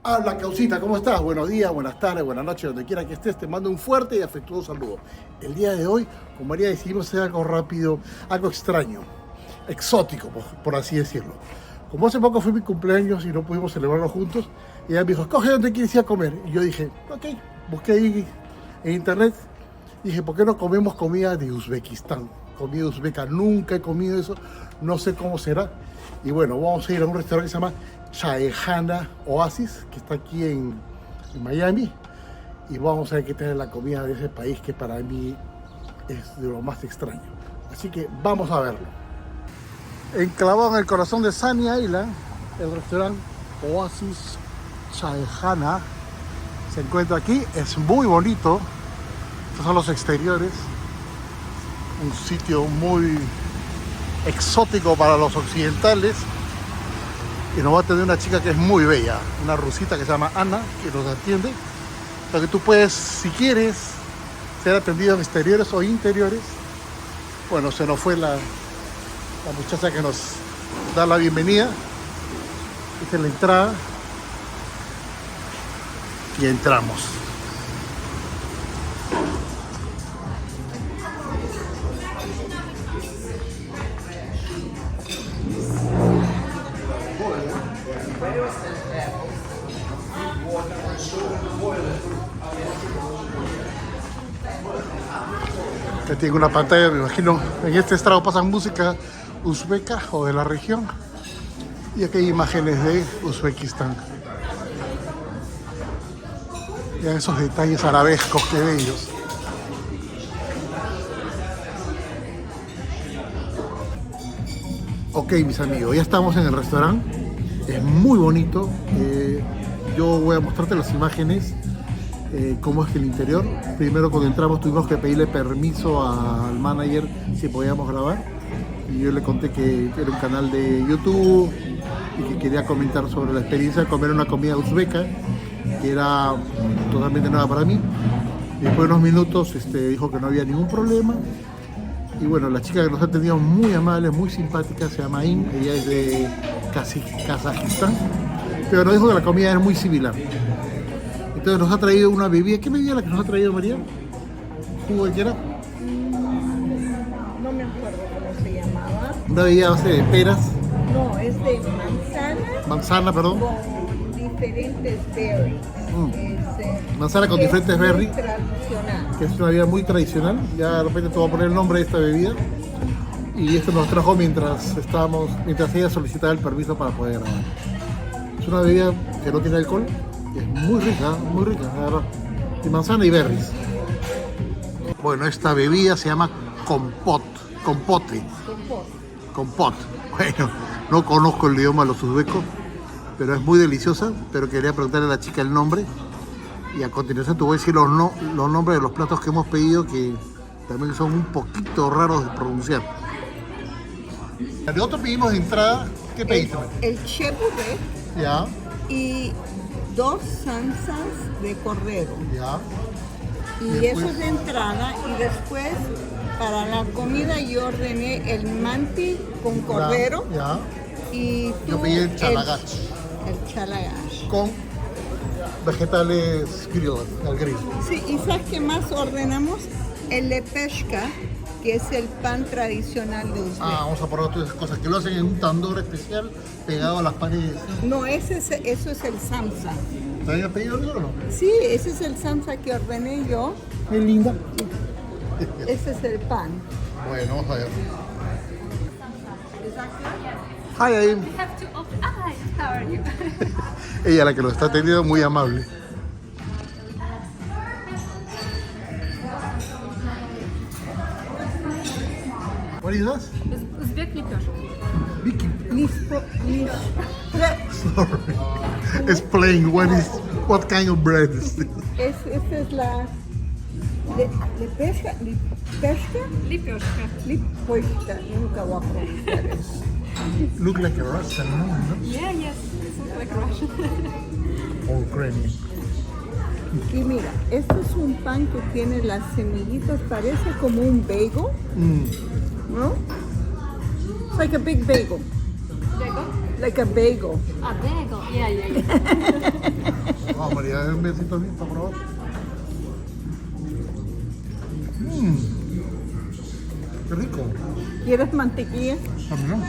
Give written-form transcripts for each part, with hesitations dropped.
Habla Causita, ¿cómo estás? Buenos días, buenas tardes, buenas noches, donde quiera que estés, te mando un fuerte y afectuoso saludo. El día de hoy, con María decidimos hacer algo rápido, algo extraño, exótico, por así decirlo. Como hace poco fue mi cumpleaños y no pudimos celebrarlo juntos, ella me dijo, escoge dónde quieres ir a comer. Y yo dije, ok, busqué ahí en internet, dije, ¿por qué no comemos comida de Uzbekistán? Comida uzbeca, nunca he comido eso, no sé cómo será. Y bueno, vamos a ir a un restaurante que se llama Chaykhana Oasis, que está aquí en Miami, y vamos a ver qué tal es la comida de ese país que para mí es de lo más extraño. Así que vamos a verlo. Enclavado en el corazón de Sunny Island, el restaurante Oasis Chaykhana se encuentra aquí, es muy bonito. Estos son los exteriores, un sitio muy exótico para los occidentales. Y nos va a tener una chica que es muy bella, una rusita que se llama Ana, que nos atiende. Para que tú puedes, si quieres, ser atendido en exteriores o interiores. Bueno, se nos fue la muchacha que nos da la bienvenida. Esta es la entrada. Y entramos. Que tiene una pantalla, me imagino, en este estrado pasan música uzbeca o de la región. Y aquí hay imágenes de Uzbekistán. Vean esos detalles arabescos, que bellos. Ok, mis amigos, ya estamos en el restaurante. Es muy bonito. Yo voy a mostrarte las imágenes. Cómo es que el interior. Primero, cuando entramos tuvimos que pedirle permiso al manager si podíamos grabar, y yo le conté que era un canal de YouTube y que quería comentar sobre la experiencia de comer una comida uzbeca que era totalmente nueva para mí. Y después de unos minutos dijo que no había ningún problema. Y bueno, la chica que nos ha atendido muy amable, muy simpática, se llama In, ella es de Kazajistán, pero nos dijo que la comida era muy similar. Entonces nos ha traído una bebida. ¿Qué bebida la que nos ha traído, María? ¿Jugo de qué era? No me acuerdo cómo se llamaba. Una bebida a base de peras. No, es de manzana. Manzana, perdón. Con diferentes berries. Manzana con diferentes berries. Tradicional. Que es una bebida muy tradicional. Ya de repente te voy a poner el nombre de esta bebida. Y esto nos trajo mientras ella solicitaba el permiso para poder grabar. Es una bebida que no tiene alcohol. Es muy rica, la verdad. Y manzana y berries. Bueno, esta bebida se llama compote. Compot. Bueno, no conozco el idioma de los uzbecos, pero es muy deliciosa. Pero quería preguntarle a la chica el nombre. Y a continuación te voy a decir los nombres de los platos que hemos pedido, que también son un poquito raros de pronunciar. Nosotros pedimos de entrada, ¿qué pediste? El chebure. Ya. Y 2 salsas de cordero. Ya. Y eso es de entrada. Y después, para la comida, yo ordené el manti con cordero. Ya. Y Yo pedí el chalagach. El chalagach. Con vegetales grill, al grill. Sí, y ¿sabes qué más ordenamos? El lepeshka, que es el pan tradicional de Uzbek. Vamos a probar todas esas cosas que lo hacen en un tandor especial pegado a las paredes. No, eso es el samsa. ¿Te habías pedido eso o no? Sí, ese es el samsa que ordené yo. Qué linda. Ese es el pan. Bueno, vamos a ver. Exacto. Hi, Aim. We have to open. Hi, how are you? Ella, la que lo está atendiendo, muy amable. What is that? Uzbek лепешка. Vicky. Sorry. Sorry. Explain what kind of bread is this? Esta es la lepeshka. Лепешка. Liposhka. Nunca voy a pronunciar eso. Look like a Russian, no? Yeah, yes. It looks like Russian. Or Ukrainian. Y mira, este es un pan que tiene las semillitas, parece como un bagel, ¿no? It's like a big bagel. Bagel? Like a bagel. Ah, bagel. Yeah, yeah, yeah. María, un besito bien para probar. Qué rico. ¿Quieres mantequilla? También.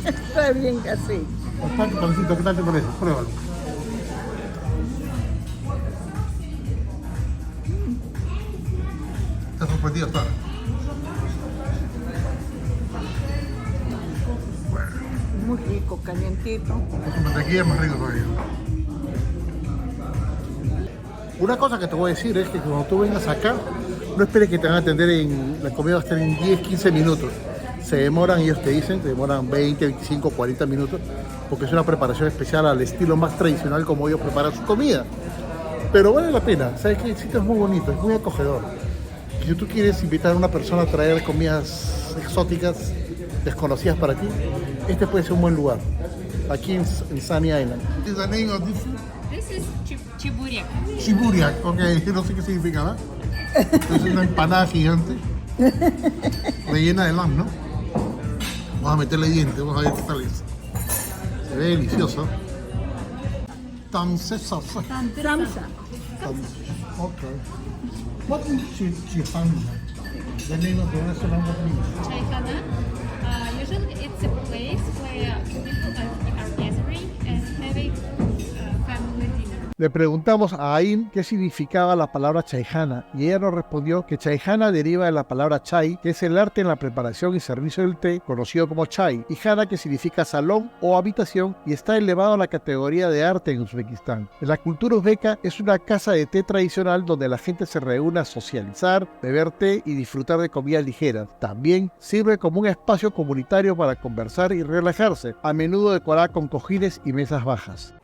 Está bien así. Bastante pancito, ¿qué tal te parece? Pruébalo. Está sorprendido, está. Muy rico, calientito. Con mantequilla es más rico todavía. Una cosa que te voy a decir es que cuando tú vengas acá, no esperes que te van a atender la comida va a estar en 10, 15 minutos. Se demoran, ellos te dicen, te demoran 20, 25, 40 minutos, porque es una preparación especial al estilo más tradicional como ellos preparan su comida. Pero vale la pena, ¿sabes qué? El sitio es muy bonito, es muy acogedor. Si tú quieres invitar a una persona a traer comidas exóticas, desconocidas para ti, este puede ser un buen lugar, aquí en Sunny Island. ¿Qué es el nombre de esto? This is chiburiak. Chiburiak, ok, no sé qué significa, ¿no? Es una empanada gigante, rellena de lam, ¿no? Vamos a meterle dientes, vamos a ver qué tal es. Se ve delicioso. Tamsesa. Samsa. Ok. What is Chihana? The name of the restaurant, what means? Chaihana. Usually it's a place where people are gathering and having family dinner. Le preguntamos a Ain qué significaba la palabra chaihana y ella nos respondió que chaihana deriva de la palabra chai, que es el arte en la preparación y servicio del té, conocido como chai, y hana, que significa salón o habitación, y está elevado a la categoría de arte en Uzbekistán. En la cultura uzbeca es una casa de té tradicional donde la gente se reúne a socializar, beber té y disfrutar de comidas ligeras. También sirve como un espacio comunitario para conversar y relajarse, a menudo decorada con cojines y mesas bajas.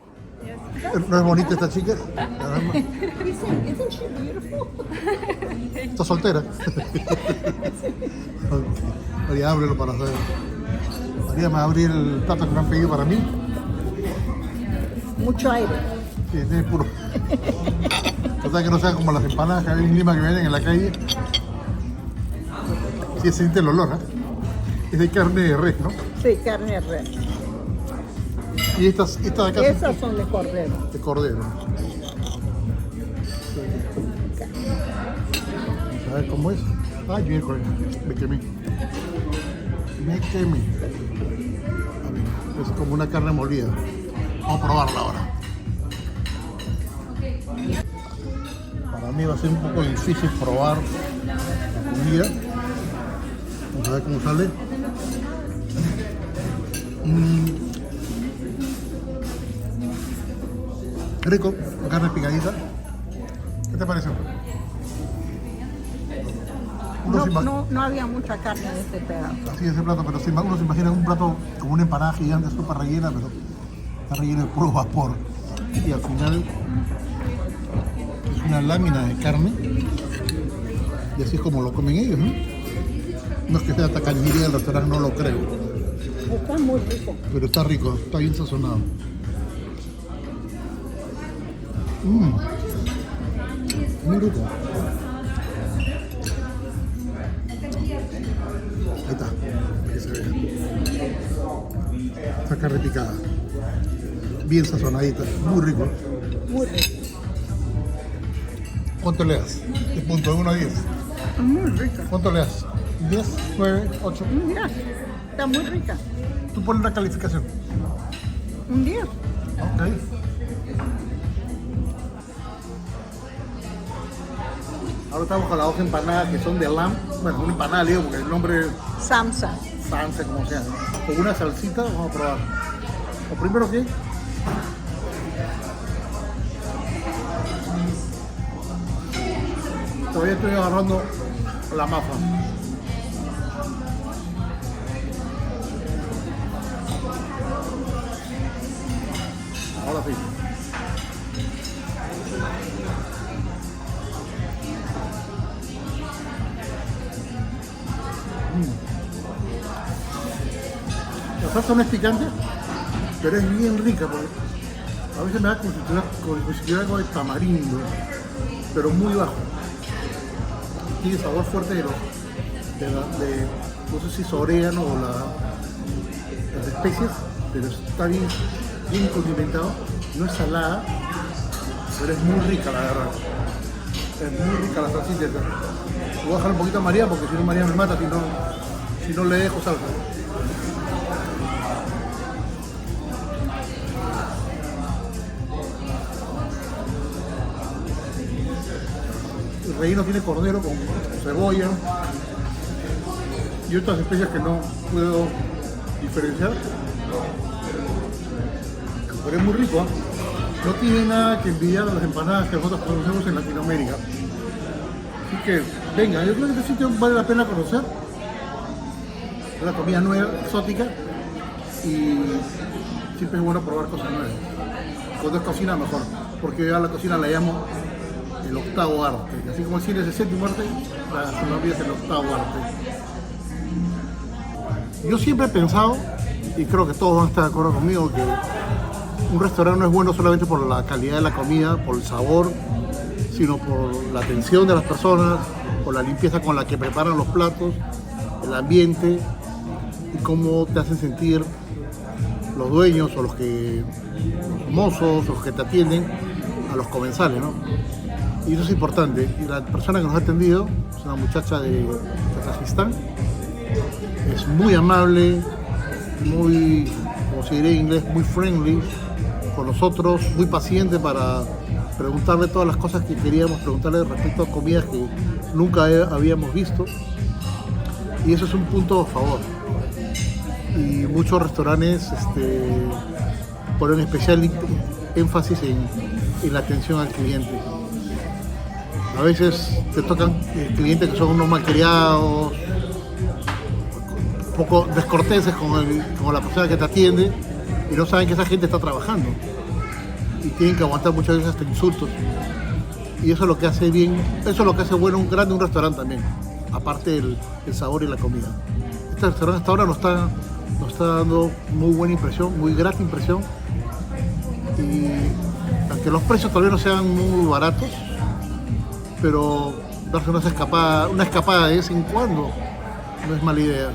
¿No es bonita esta chica? Isn't she beautiful? ¿Está soltera? María, ábrelo para hacer. María, ¿me va a abrir el plato que me han pedido para mí? Mucho aire. Sí, es puro. Trata que no sean como las empanadas que hay en Lima que venden en la calle. Sí, se siente el olor, ¿eh? Es de carne de res, ¿no? Sí, carne de res. Y estas de acá Esas son de cordero. de cordero. A ver cómo es. Ay, miércoles, me quemé. Me quemé. A ver, es como una carne molida. Vamos a probarla ahora. Para mí va a ser un poco difícil probar la comida. Vamos a ver cómo sale. Rico, carne picadita. ¿Qué te pareció? No había mucha carne en este pedazo. Así ese plato, pero uno se imagina un plato como una empanada gigante, súper rellena, pero está rellena de puro vapor. Y al final es una lámina de carne. Y así es como lo comen ellos, ¿no? No es que sea tacañería del restaurante, no lo creo. Está muy rico. Pero está rico, está bien sazonado. Muy rico. Ahí está, para que se vea. Esta carne picada. Bien sazonadita, muy rico. Muy rico. ¿Cuánto le das? De punto de 1 a 10. Muy rica. ¿Cuánto le das? ¿10, 9, 8? Mira, está muy rica. Tú pones la calificación. Un 10. Ok. Ahora estamos con las dos empanadas que son de lamb. Bueno, una empanada, digo, porque el nombre es Samsa. salsa, como sea, ¿no? Con una salsita, vamos a probar. Lo primero que todavía estoy agarrando la masa. Ahora sí. La salsa no es picante, pero es bien rica, porque a veces me da como si tuviera algo de tamarindo, pero muy bajo. Tiene sabor fuerte de no sé si es orégano o las especies, pero está bien condimentado, no es salada, pero es muy rica la verdad. Es muy rica la salsita. Voy a dejar un poquito a María porque si no María me mata si no le dejo salsa. El relleno tiene cordero con cebolla y otras especias que no puedo diferenciar. Pero es muy rico, ¿eh? No tiene nada que envidiar a las empanadas que nosotros conocemos en Latinoamérica. Así que, venga, yo creo que este sitio vale la pena conocer. Es una comida nueva, exótica, y siempre es bueno probar cosas nuevas. Cuando es cocina, mejor, porque yo a la cocina la llamo el octavo arte. Así como el cine es el séptimo arte, la gastronomía es el octavo arte. Yo siempre he pensado, y creo que todos van a estar de acuerdo conmigo, que un restaurante no es bueno solamente por la calidad de la comida, por el sabor, sino por la atención de las personas, por la limpieza con la que preparan los platos, el ambiente y cómo te hacen sentir los dueños o los mozos, los que te atienden, a los comensales, ¿no? Y eso es importante. Y la persona que nos ha atendido es una muchacha de Kazajistán. Es muy amable, muy, como se diría en inglés, muy friendly con nosotros, muy paciente para preguntarle todas las cosas que queríamos preguntarle respecto a comidas que nunca habíamos visto. Y eso es un punto a favor. Y muchos restaurantes ponen especial énfasis en la atención al cliente. A veces te tocan clientes que son unos malcriados, un poco descorteses con la persona que te atiende y no saben que esa gente está trabajando y tienen que aguantar muchas veces hasta insultos. Y eso es lo que hace bien, eso es lo que hace bueno grande un restaurante también, aparte del sabor y la comida. Este restaurante hasta ahora nos está dando muy buena impresión, muy grata impresión, y aunque los precios todavía no sean muy baratos, pero darse una escapada de vez en cuando no es mala idea.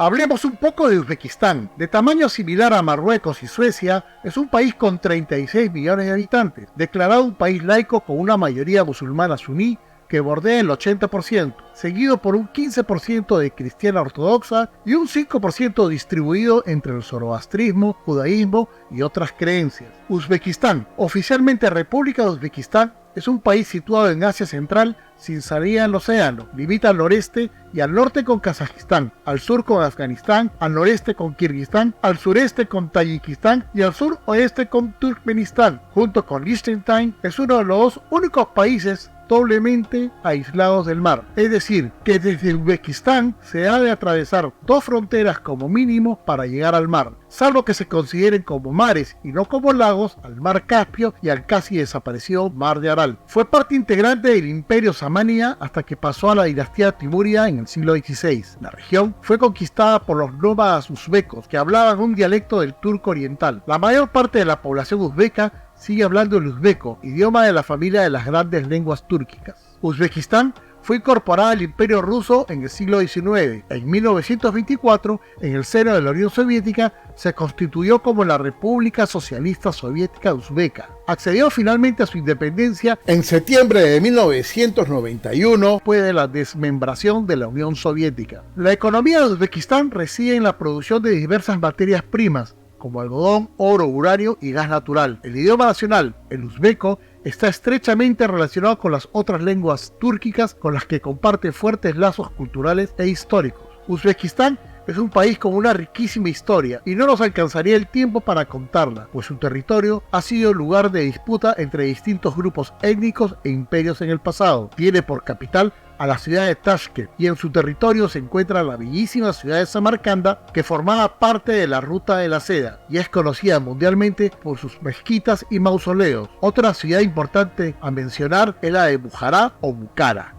Hablemos un poco de Uzbekistán. De tamaño similar a Marruecos y Suecia, es un país con 36 millones de habitantes, declarado un país laico con una mayoría musulmana suní que bordea el 80%, seguido por un 15% de cristiana ortodoxa y un 5% distribuido entre el zoroastrismo, judaísmo y otras creencias. Uzbekistán, oficialmente República de Uzbekistán, es un país situado en Asia Central sin salida al océano. Limita al noreste y al norte con Kazajistán, al sur con Afganistán, al noreste con Kirguistán, al sureste con Tayikistán y al suroeste con Turkmenistán. Junto con Liechtenstein, es uno de los dos únicos países doblemente aislados del mar, es decir, que desde Uzbekistán se ha de atravesar dos fronteras como mínimo para llegar al mar, salvo que se consideren como mares y no como lagos al mar Caspio y al casi desaparecido mar de Aral. Fue parte integrante del imperio Samania hasta que pasó a la dinastía Timúrida en el siglo XVI. La región fue conquistada por los nómadas uzbecos que hablaban un dialecto del turco oriental. La mayor parte de la población uzbeca sigue hablando el uzbeco, idioma de la familia de las grandes lenguas túrquicas. Uzbekistán fue incorporada al Imperio Ruso en el siglo XIX. En 1924, en el seno de la Unión Soviética, se constituyó como la República Socialista Soviética Uzbeka. Accedió finalmente a su independencia en septiembre de 1991, después de la desmembración de la Unión Soviética. La economía de Uzbekistán reside en la producción de diversas materias primas, como algodón, oro, uranio y gas natural. El idioma nacional, el uzbeco, está estrechamente relacionado con las otras lenguas túrquicas con las que comparte fuertes lazos culturales e históricos. Uzbekistán es un país con una riquísima historia y no nos alcanzaría el tiempo para contarla, pues su territorio ha sido lugar de disputa entre distintos grupos étnicos e imperios en el pasado. Tiene por capital a la ciudad de Tashkent y en su territorio se encuentra la bellísima ciudad de Samarcanda, que formaba parte de la Ruta de la Seda y es conocida mundialmente por sus mezquitas y mausoleos. Otra ciudad importante a mencionar es la de Bujará o Bukhara.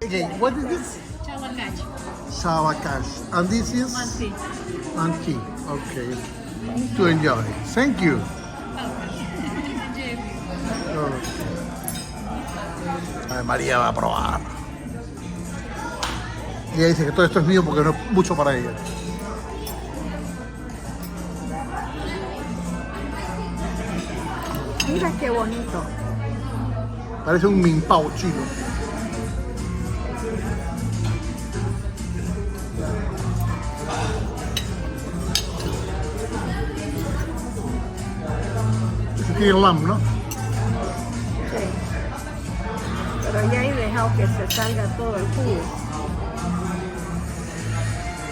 Okay, what is this? Chalakash. Savakash. And this is? Manti. Manti. Okay. To enjoy. Thank you. María va a probar. Y ella dice que todo esto es mío porque no es mucho para ella. Mira qué bonito. Parece un mimpao chino. Eso tiene lamb, ¿no? Sí. Pero ya he dejado que se salga todo el jugo.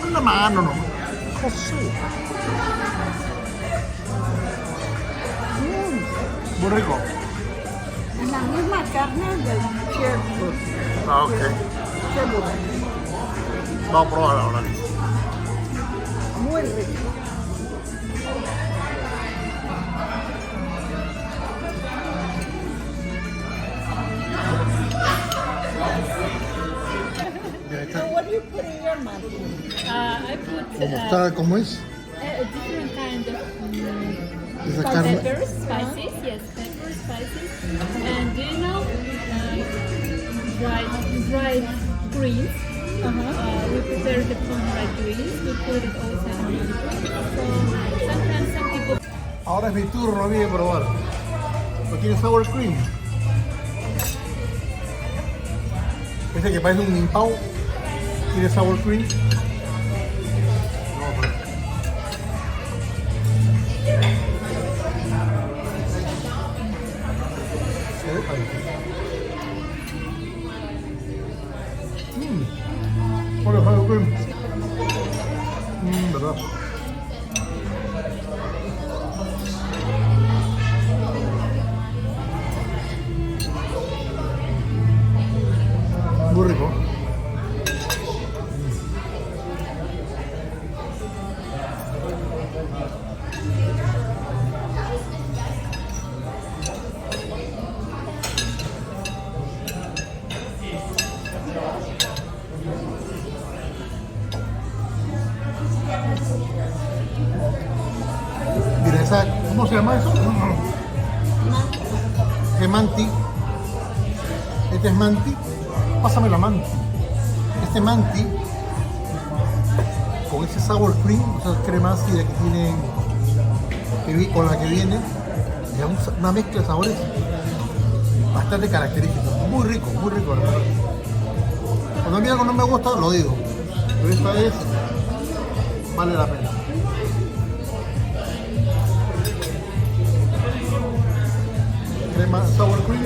Con la mano, no. José. Muy rico. Es la misma carne del sherbet. Ah, ok. Sherbet. Vamos a probar ahora. Muy rico. So what do you put in your manti? I put ¿Cómo está? ¿Cómo es? a different kind of Esa carne. peppers, spices, yes, peppers, spices. And do you know dried greens? We prepare the dried greens. We put it also in the So sometimes some people. Ahora es mi turno a mí de probar. ¿No tiene sour cream? Ese que parece un mimpao. ¿Tiene sour cream? No, pero... Hola, sour cream. ¿Verdad? Muy rico. Mira, esa, ¿cómo se llama eso? ¿Qué manti? Este es manti. Pásame la manti. Este manti con ese sour cream, o sea, crema ácida que tiene, con la que viene, es una mezcla de sabores bastante característica. Muy rico, la verdad. Cuando a mí algo no me gusta, lo digo. Pero esta vez vale la pena. Crema sour cream.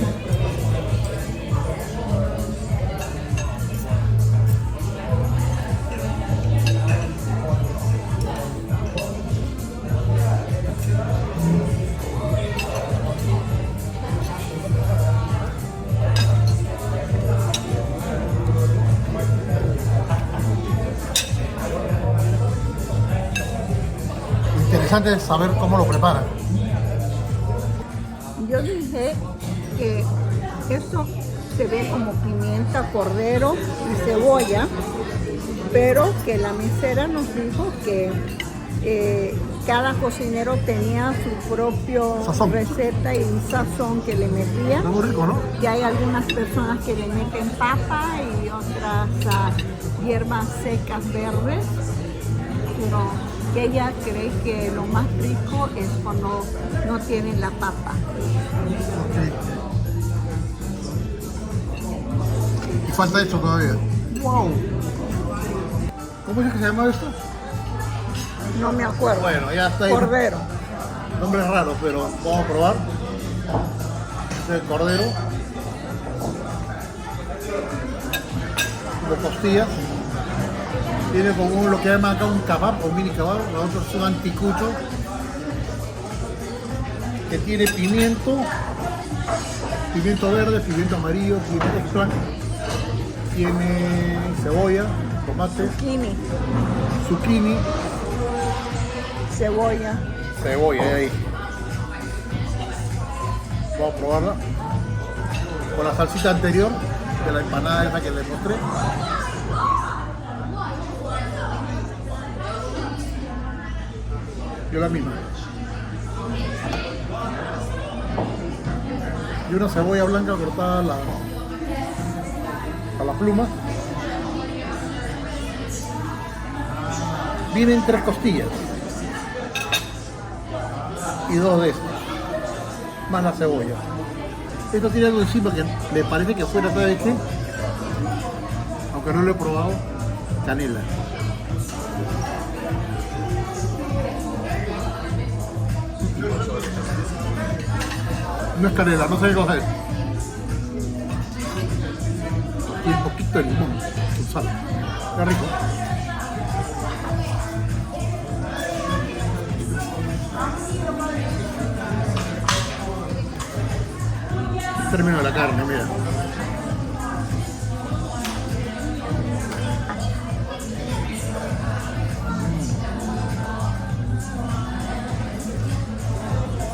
Interesante saber cómo lo preparan. Yo dije que esto se ve como pimienta, cordero y cebolla, pero que la mesera nos dijo que cada cocinero tenía su propio Sazón. receta y sazón que le metía. Está muy rico, ¿no? Y hay algunas personas que le meten papa y otras hierbas secas verdes, pero que ella cree que lo más rico es cuando no tienen la papa. Ok. Y falta esto todavía. ¡Wow! ¿Cómo es que se llama esto? No me acuerdo. Bueno, ya está ahí. Cordero. Nombre es raro, pero vamos a probar. Este es el cordero. Como costillas. Tiene como lo que llaman acá un kebab o mini kebab. Los otros son anticuchos. Que tiene pimiento verde, pimiento amarillo, pimiento extra. Tiene cebolla, tomate, zucchini. Cebolla. Ahí. Vamos a probarla con la salsita anterior de la empanada esa que les mostré. Yo la misma. Y una cebolla blanca cortada a la pluma. Vienen 3 costillas y 2 de estas, más la cebolla. Esto tiene algo encima que me parece que fuera, ¿sabes qué? Aunque no lo he probado, canela. No es canela, no sé qué cosa es. Y un poquito de limón, con sal. Está rico. Término de la carne, mira.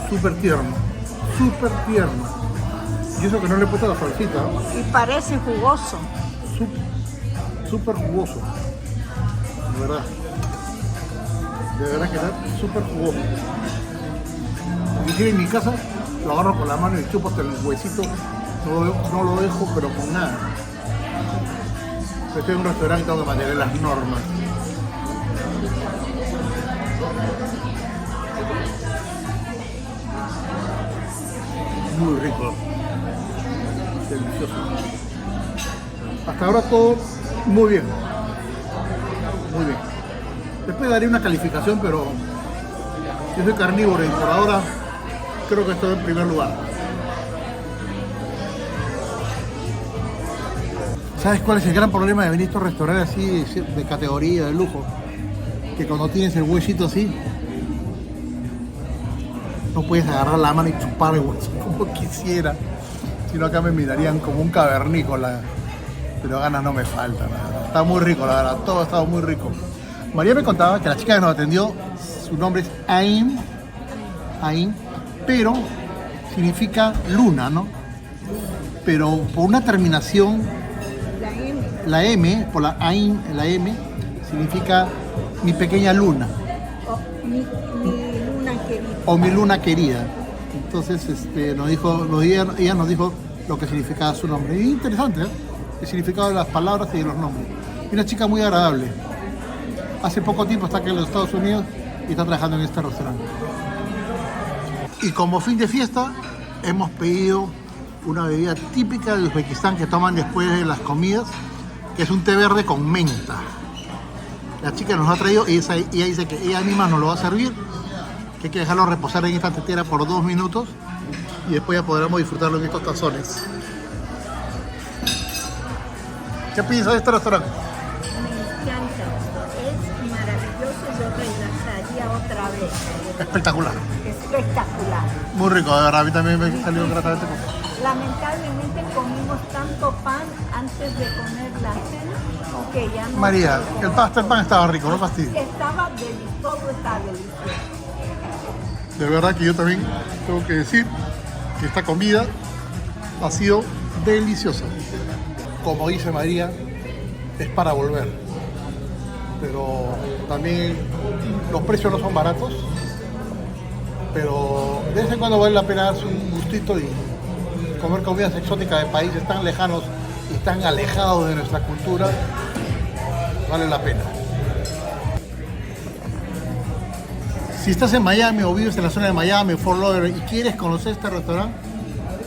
Súper tierno, súper tierno. Y eso que no le he puesto la salsita. Y parece jugoso. Súper jugoso. De verdad. De verdad que está súper jugoso. Inclusive en mi casa lo agarro con la mano y chupo hasta el huesito. No lo dejo, pero con nada. Estoy en un restaurante y tengo que mantener las normas. Muy rico. Delicioso. Hasta ahora todo muy bien. Muy bien. Después daré una calificación, pero yo soy carnívoro y por ahora creo que estoy en primer lugar. ¿Sabes cuál es el gran problema de venir a estos restaurantes así de categoría, de lujo? Que cuando tienes el huesito así, no puedes agarrar la mano y chupar el hueso como quisiera. Si no, acá me mirarían como un cavernícola. Pero ganas no me faltan. Está muy rico, la verdad. Todo ha estado muy rico. María me contaba que la chica que nos atendió, su nombre es Aim, pero significa luna, ¿no? Pero por una terminación, la M, por la Aim, la M, significa mi pequeña luna. Mi luna querida. O mi luna querida. Entonces ella nos dijo lo que significaba su nombre. Y interesante, ¿eh? El significado de las palabras y de los nombres. Y una chica muy agradable. Hace poco tiempo está aquí en los Estados Unidos y está trabajando en este restaurante. Y como fin de fiesta, hemos pedido una bebida típica de Uzbekistán que toman después de las comidas, que es un té verde con menta. La chica nos lo ha traído y ella dice que ella misma nos lo va a servir, que hay que dejarlo reposar en esta tetera por 2 minutos y después ya podremos disfrutarlo en estos tazones. ¿Qué piensas de este restaurante? Me encanta. Es maravilloso. Yo regresaría otra vez. Espectacular. Espectacular. Muy rico, de verdad. A mí también me salió gratamente. Lamentablemente comimos tanto pan antes de comer la cena que ya no. María, el pan estaba rico, no fastidies. Estaba delicioso, todo estaba delicioso. De verdad que yo también tengo que decir que esta comida ha sido deliciosa. Como dice María, es para volver. Pero también los precios no son baratos. Pero de vez en cuando vale la pena darse un gustito y comer comidas exóticas de países tan lejanos y tan alejados de nuestra cultura. Vale la pena. Si estás en Miami o vives en la zona de Miami, Fort Lauderdale y quieres conocer este restaurante,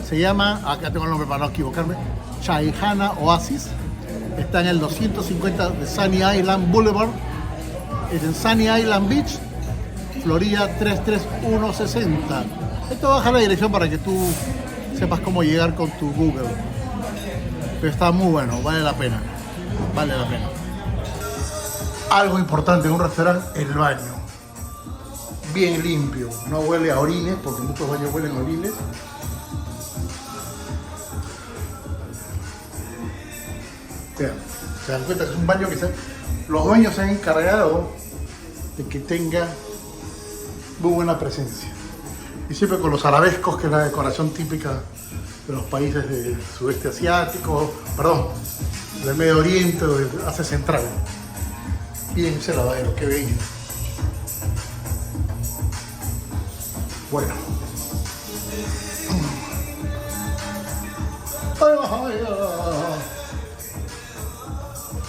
se llama, acá tengo el nombre para no equivocarme, Chaihana Oasis. Está en el 250 de Sunny Island Boulevard. Es en Sunny Island Beach, Florida 33160. Esto baja la dirección para que tú sepas cómo llegar con tu Google. Pero está muy bueno, vale la pena. Vale la pena. Algo importante en un restaurante, el baño. Bien limpio, no huele a orines, porque muchos baños huelen a orines. Vean, se dan cuenta que es un baño que los dueños se han encargado de que tenga muy buena presencia. Y siempre con los arabescos, que es la decoración típica de los países del sudeste asiático, del Medio Oriente o del Asia Central. Miren ese lavadero, qué bello. Bueno.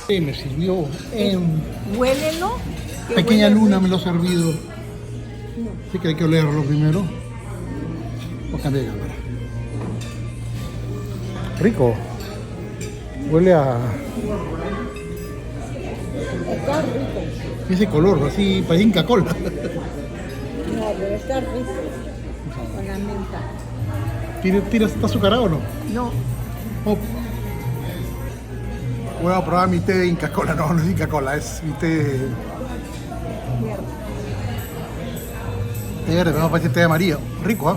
Y me sirvió en... Huélelo Que Pequeña huele Luna rico. me lo ha servido. Sí que hay que olerlo primero. Voy a cambiar de cámara. Rico. Huele a Está rico. ese color, así, parece Inca Cola. No, pero está rico. Con la menta. ¿Está azucarado o no? No, Oh. Voy a probar mi té de Inca Cola. No, no es Inca Cola, es mi té mierda. verde, me parece té de María. Rico, ¿eh?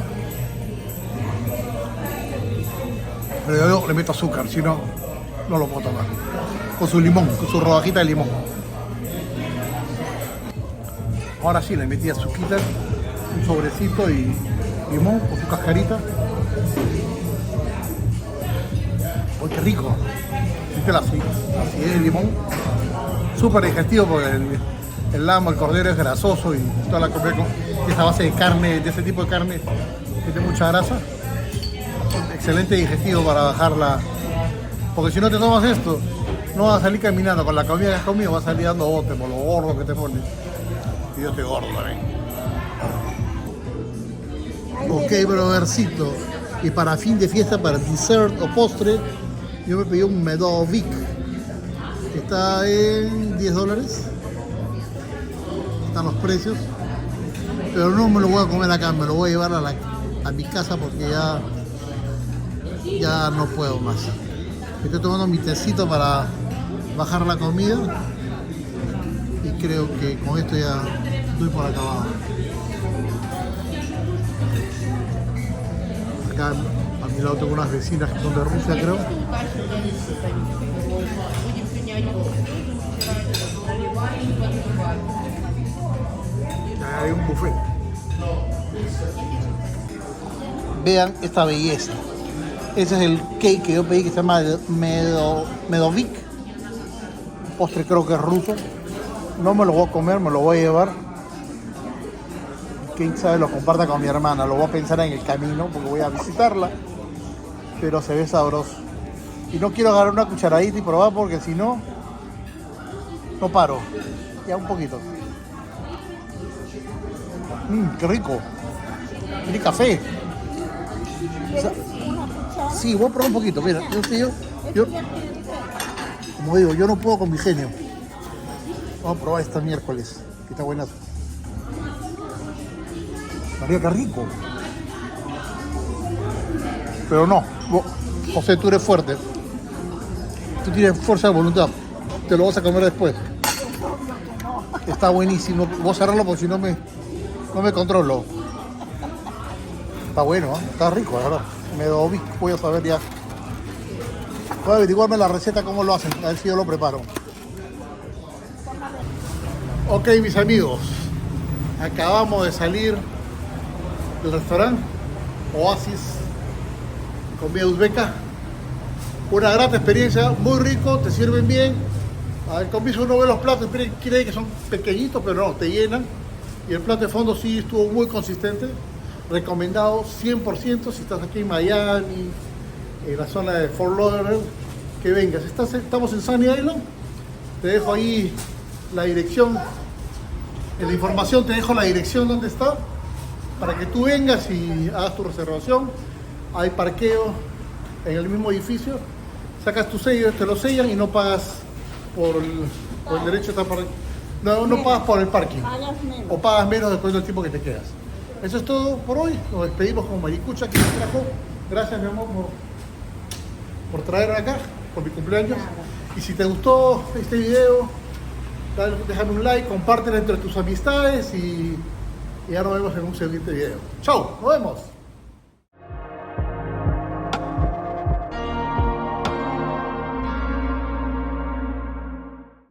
Pero yo le meto azúcar, si no, no lo puedo tomar. Con su limón, con su rodajita de limón. Ahora sí, le metí azuquita, un sobrecito y limón con su cascarita. ¡Uy, qué rico! ¿Viste la acidez del limón? Súper digestivo porque el lambo, el cordero es grasoso y toda la comida con esa base de carne, de ese tipo de carne que tiene mucha grasa. Excelente digestivo para bajarla. Porque si no te tomas esto, no vas a salir caminando con la comida que has comido, vas a salir dando bote por lo gordo que te pones. Y yo estoy gordo también. Ok, brothercito. Y para fin de fiesta, para dessert o postre, yo me pedí un Medovic. Que está en $10. Están los precios. Pero no me lo voy a comer acá, me lo voy a llevar a mi casa porque ya no puedo más. Estoy tomando mi tecito para bajar la comida. Y creo que con esto ya estoy por acabado. Acá a mi lado tengo unas vecinas que son de Rusia, creo. Hay un buffet. Vean esta belleza. Ese es el cake que yo pedí que se llama Medovic. Un postre creo que es ruso. No me lo voy a comer, me lo voy a llevar. Quién sabe lo comparta con mi hermana. Lo voy a pensar en el camino porque voy a visitarla. Pero se ve sabroso. Y no quiero agarrar una cucharadita y probar porque si no, no paro. Ya un poquito. Qué rico. Tiene café. O sea, sí, voy a probar un poquito. Mira, yo, como digo, yo no puedo con mi genio. Vamos a probar esta miércoles, que está buena. María, qué rico. Pero no, José, tú eres fuerte. Tú tienes fuerza de voluntad. Te lo vas a comer después. Está buenísimo. Voy a cerrarlo porque si no me controlo. Está bueno, ¿eh? Está rico, la verdad. Medovic, voy a saber ya. Voy a averiguarme la receta, cómo lo hacen, a ver si yo lo preparo. Ok, mis amigos, acabamos de salir del restaurante Oasis, comida uzbeca. Una grata experiencia, muy rico, te sirven bien. Al comienzo uno ve los platos, cree que son pequeñitos, pero no, te llenan. Y el plato de fondo sí estuvo muy consistente. Recomendado 100% si estás aquí en Miami, en la zona de Fort Lauderdale, que vengas. Estamos en Sunny Island. Te dejo ahí la dirección. En la información te dejo la dirección donde está para que tú vengas y hagas tu reservación. Hay parqueo en el mismo edificio. Sacas tu sello, te lo sellan y no pagas por el derecho a estar no pagas por el parking. Pagas menos. O pagas menos después del tiempo que te quedas. Eso es todo por hoy. Nos despedimos con Maricucha que nos trajo. Gracias, mi amor, por traerme acá, por mi cumpleaños. Y si te gustó este video, déjame un like, compártelo entre tus amistades y ya nos vemos en un siguiente video. ¡Chao! ¡Nos vemos!